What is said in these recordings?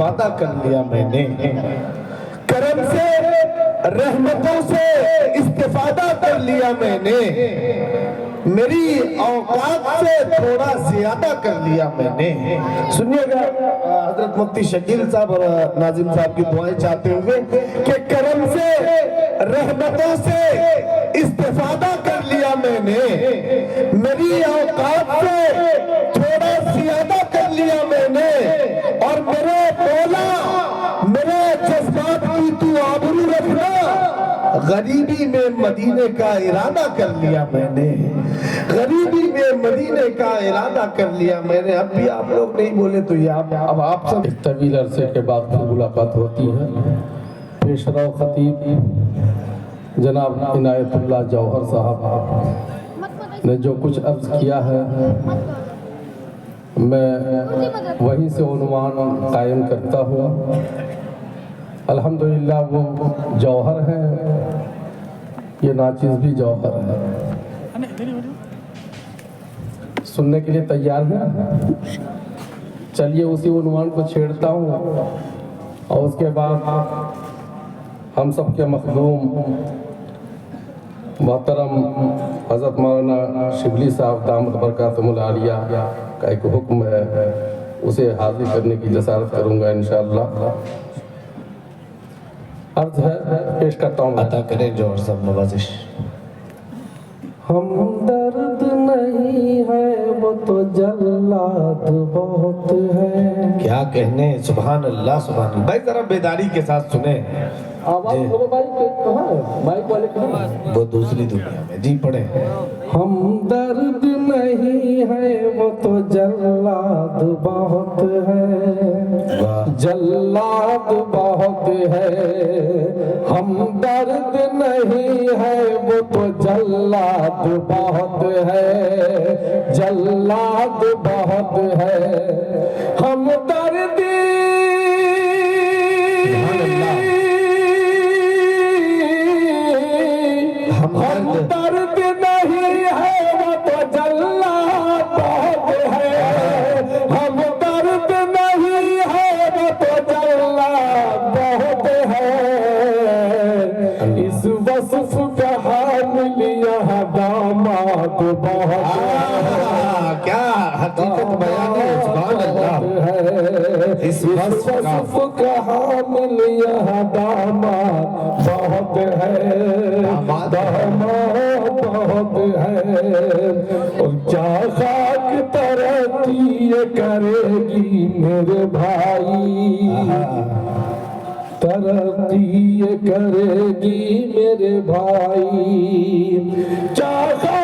इस्तेफादा कर लिया मैंने, करम से रहमतों से इस्तेफादा कर लिया मैंने, मेरी औकात से थोड़ा ज्यादा कर लिया मैंने। सुनिएगा हजरत मुफ्ती शकील साहब और नाजिम साहब की दुआएं चाहते हुए कि करम से रहमतों से इस्तेफादा कर लिया मैंने, मेरी औकात से थोड़ा ज्यादा कर लिया मैंने, और मेरे मौला मेरे जज्बात की तू आबरू रखना, गरीबी में मदीने का इरादा कर लिया मैंने, गरीबी में मदीने का इरादा कर लिया मैंने। अब भी आप लोग नहीं बोले तो ये अब आप सब। एक तवील अरसे के बाद फिर मुलाकात होती है। पेशरा खतीब जनाब इनायतुल्लाह जौहर साहब ने जो कुछ अर्ज किया है, मैं वहीं से उन्वान कायम करता हूँ। अल्हम्दुलिल्लाह वो जौहर हैं, ये नाचीज़ भी जौहर है। सुनने के लिए तैयार हैं? चलिए उसी उन्वान को छेड़ता हूँ और उसके बाद हम सब के मखदूम मोहतरम हज़रत मौलाना शिबली साहब दामद बरकातुहुल आलिया का एक हुक्म है, उसे हाजिर करने की जसारत करूँगा इंशाअल्लाह। अर्ज है, पेश करता हूँ। अता करें जोर सब नवाजिश। हम दर्द नहीं है वो तो जल्लाद बहुत है। क्या कहने, सुभान अल्लाह सुभान अल्लाह। भाई जरा बेदारी के साथ सुने। आवाज बोलो भाई, कहाँ है माइक वाले? कहाँ है? वो दूसरी दुनिया में। जी पढ़े। हम दर्द नहीं है वो तो जल्लाद बहुत है, जल्लाद बहुत है। हम दर्द नहीं है वो तो जल्लाद बहुत है, जल्लाद बहुत है। हम दर्द हम दर्द नहीं है वो तो जल्लाद बहुत है, हम दर्द नहीं है वो तो जल्लाद बहुत है। इस वस्फ का हामिल यहाँ दामाद बहुत है। क्या हकीकत बयान है, सुभान अल्लाह। इस वस्फ का हामिल यहाँ दामाद बहुत है, दामाद बहुत है। और क्या खाक तरक्की करेगी मेरे भाई, तरक्की करेगी मेरे भाई। चाहा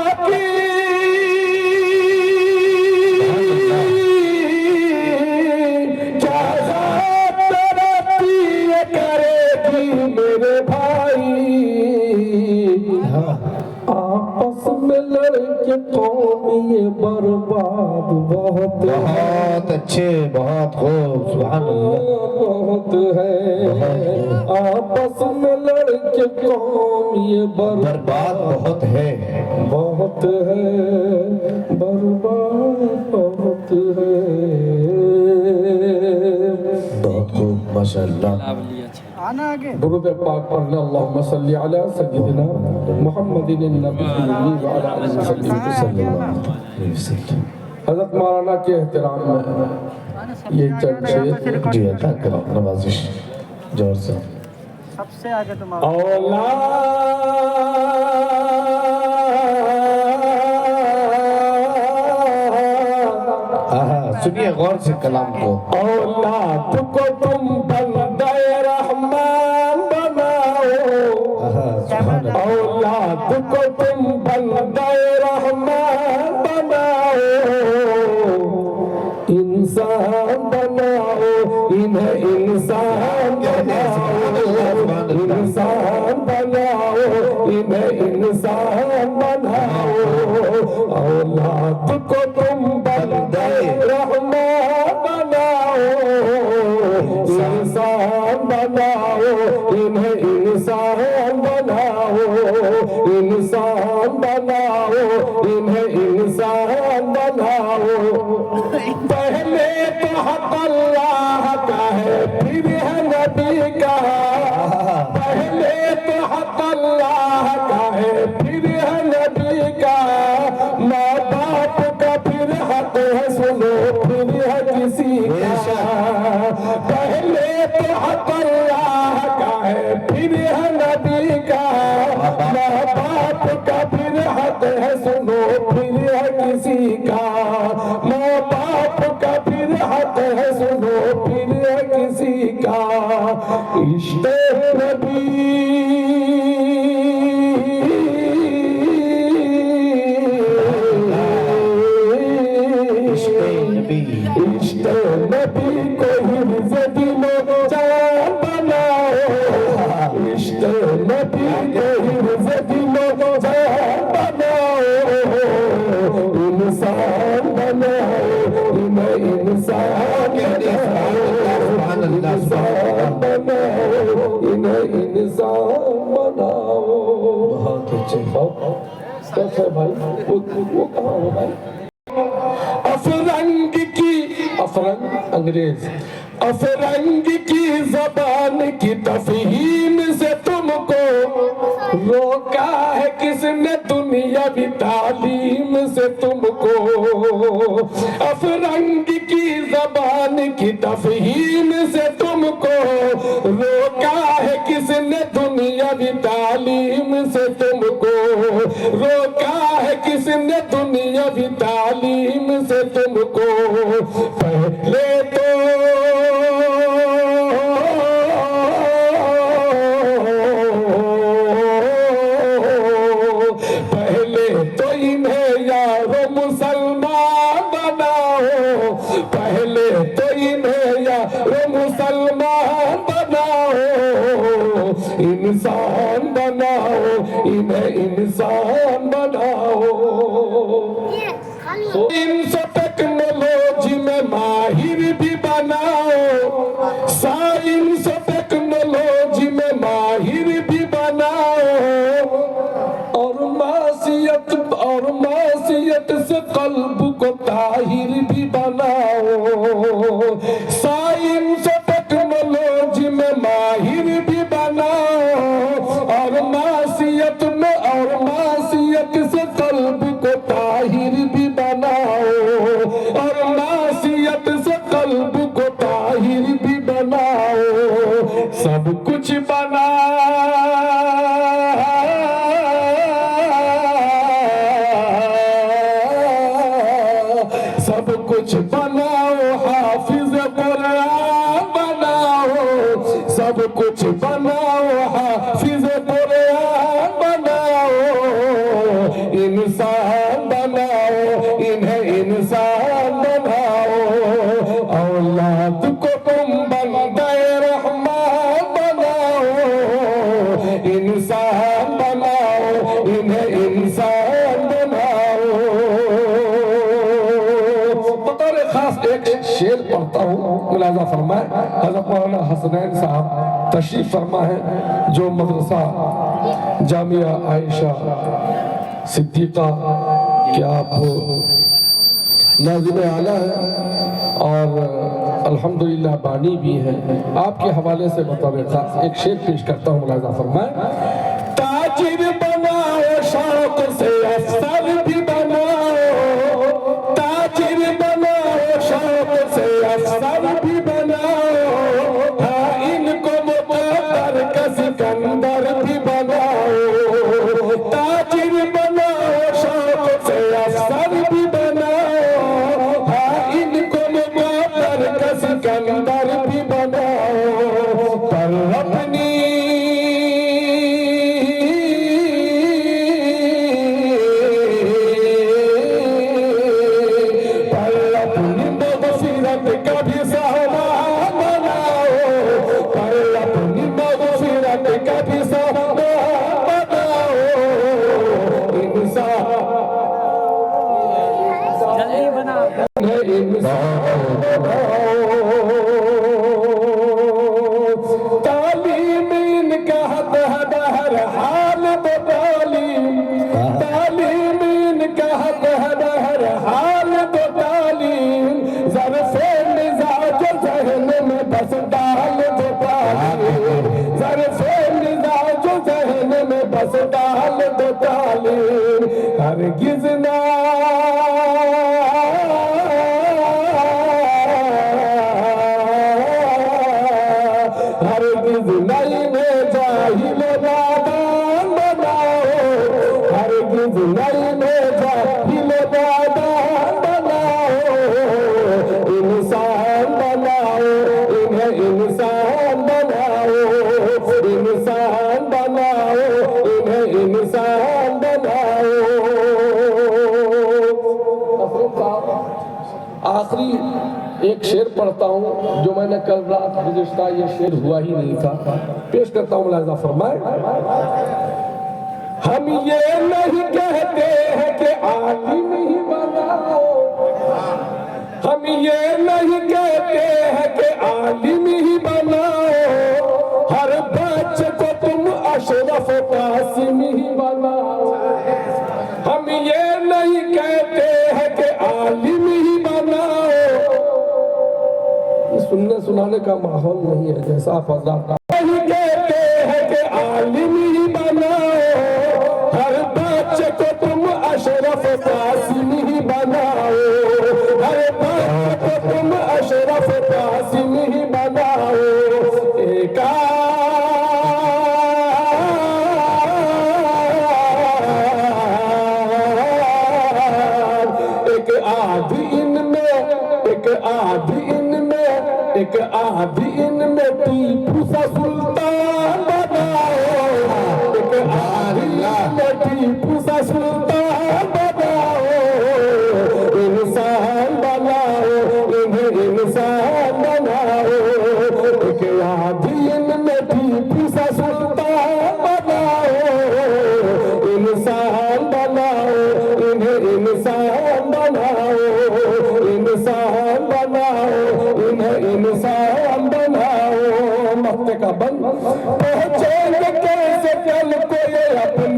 की मेरे भाई, आपस में लड़के कौन ये बर्बाद बहुत अच्छे, बहुत खूब, सुभान अल्लाह। बहुत है आपस में लड़के कौन ये बर्बाद बहुत है, बहुत है बर्बाद बहुत है। बहुत खूब माशाअल्लाह। दुरूद पाक पढ़ना। अल्लाहुम्मा सल्ली अला सय्यिदिना मुहम्मदिन नबी व अला आलिहि सल्लल्लाहु अलैहि वसल्लम। हज़रत मौलाना के एहतराम में ये चंद शेर जी अता करो नवाजिश जोर से। सबसे आगे तुम सुनिए गौर से कलाम को। औलाद को तुम बंदे रहमान बनाओ, औलाद को तुम बंदे रहमान बनाओ, इंसान बनाओ, इन्हें इंसान बनाओ, इंसान बनाओ, इन्हें इंसान बनाओ। औलाद को तुम बंदे रहमान बनाओ, इंसान बनाओ, इन्हें इंसान बनाओ, इंसान बनाओ, इन्हें इंसान बनाओ। पहले तो हक अल्लाह का है फिर है नबी का, पहले तो हक अल्लाह का है, फिर है नबी का, माँ बाप का फिर हक है, सुनो फिर है किसी का। पहले तो हक अल्लाह का है, फिर है नबी का, माँ बाप का फिर हक है, सुनो फिर है किसी का। माँ बाप का फिर हक है, सुनो फिर है किसी का। इश्क़ नबी इश्क़ नबी को हिफ्ज़ दिलो जान बनाओ, इश्क़ नबी को हिफ्ज़ दिलो जान बनाओ, इंसान बनाओ, इन्हें इंसान बनाओ, इन्हें इंसान बनाओ। बहुत अच्छे कैसे भाई वो कहाँ हो भाई? अफरंग की अफरंग अंग्रेज, अफरंग की जबान की तफहीम से तुमको रोका है किसने, दुनियावी तालीम से तुमको। अफरंग की जबान की तफहीम से तुमको रोका है किसने, दुनियावी तालीम से तुमको रोका है किसने, दुनियावी तालीम से तुमको। पहले तो इन्हें यारो मुसलमान बनाओ, पहले तो इन्हें यारो मुसलमान बनाओ, इंसान बनाओ, इन्हें इंसान बनाओ। साइंस टेक्नोलॉजी में माहिर भी बनाओ, साइंस टेक्नोलॉजी में माहिर भी बनाओ, और मासियत से कल्ब को ताहिर भी बनाओ। साइंस टेक्नोलॉजी में माहिर भी बनाओ, और मासियत से कल्ब को ताहिर भी बनाओ, और मासियत से कल्ब को ताहिर भी बनाओ। सब कुछ बना सब कुछ बनाओ, हाफिज कुरान बनाओ, सब कुछ बनाओ, हाफिज कुरान बनाओ, इंसान बनाओ, इन्हें इंसान बनाओ। औलाद को तुम बंदे रहमान बनाओ, इंसान बनाओ, इन्हें इंसान बनाओ। बतौर खास एक शेर पढ़ता हूँ, मुलाजा फरमाए। हज़रत मौलाना हसनैन साहब तशरीफ फरमा है, जो मदरसा जामिया आयशा सिद्दीक़ा के आप नाज़िम आला है और अल्हम्दुलिल्लाह बानी भी हैं। आपके हवाले से बतौर खास एक शेर पेश करता हूँ, मुलाजा फरमाए। ताजिर बनाओ शौक से अफसर भी बनाओ, ताजिर बनाओ शौक से अफसर भी बनाओ, हाँ इनको मुक़द्दर का सिकंदर भी बनाओ। ताजिर बनाओ शौक से अफसर भी बनाओ, हाँ इनको मुक़द्दर का सिकंदर भी बनाओ। पर अपनी बस डाल दो तालीम हरगिज़ ना हरगिज़ नहीं में जाहिल नादान बनाओ हरगिज़ नहीं में जाहिल नादान बनाओ इंसान बनाओ इन्हें इंसान बनाओ इंसान बनाओ इन्हें इंसान बनाओ। आखिरी एक शेर पढ़ता हूँ जो मैंने कल रात गुज़िश्ता ये शेर हुआ ही नहीं था, पेश करता हूँ। मुलाज़ा फरमाए, हम ये नहीं कहते हैं कि आलिम ही बनाओ, हम ये नहीं कहते हैं कि आलिम ही बनाओ, हर बच्चे को तुम अशरफ कासिम ही बनाओ। हम ये नहीं कहते हैं कि आलिम ही बनाओ, सुनने सुनाने का माहौल नहीं है जैसा आप हज़रात नहीं कहते हैं कि आलिम ही बनाओ, हर बच्चे को तुम अशरफ कासिम ही बनाओ, हर बच्चे को तुम अशरफ कासिम ही बनाओ। एक आधी इनमें टीपू सा सुल्तान बनाओ, एक आधी इनमें टीपू सा सुल्तान बनाओ, इंसान बनाओ इन्हें इंसान बनाओ, एक आधी इनमें टीपू सा सुल्तान बनाओ, इंसान बनाओ इन्हें इंसान बनाओ, इंसान बनाओ इंसान बनाओ। मक्ते का बंद पहुंचेंगे कैसे कल को ये अपने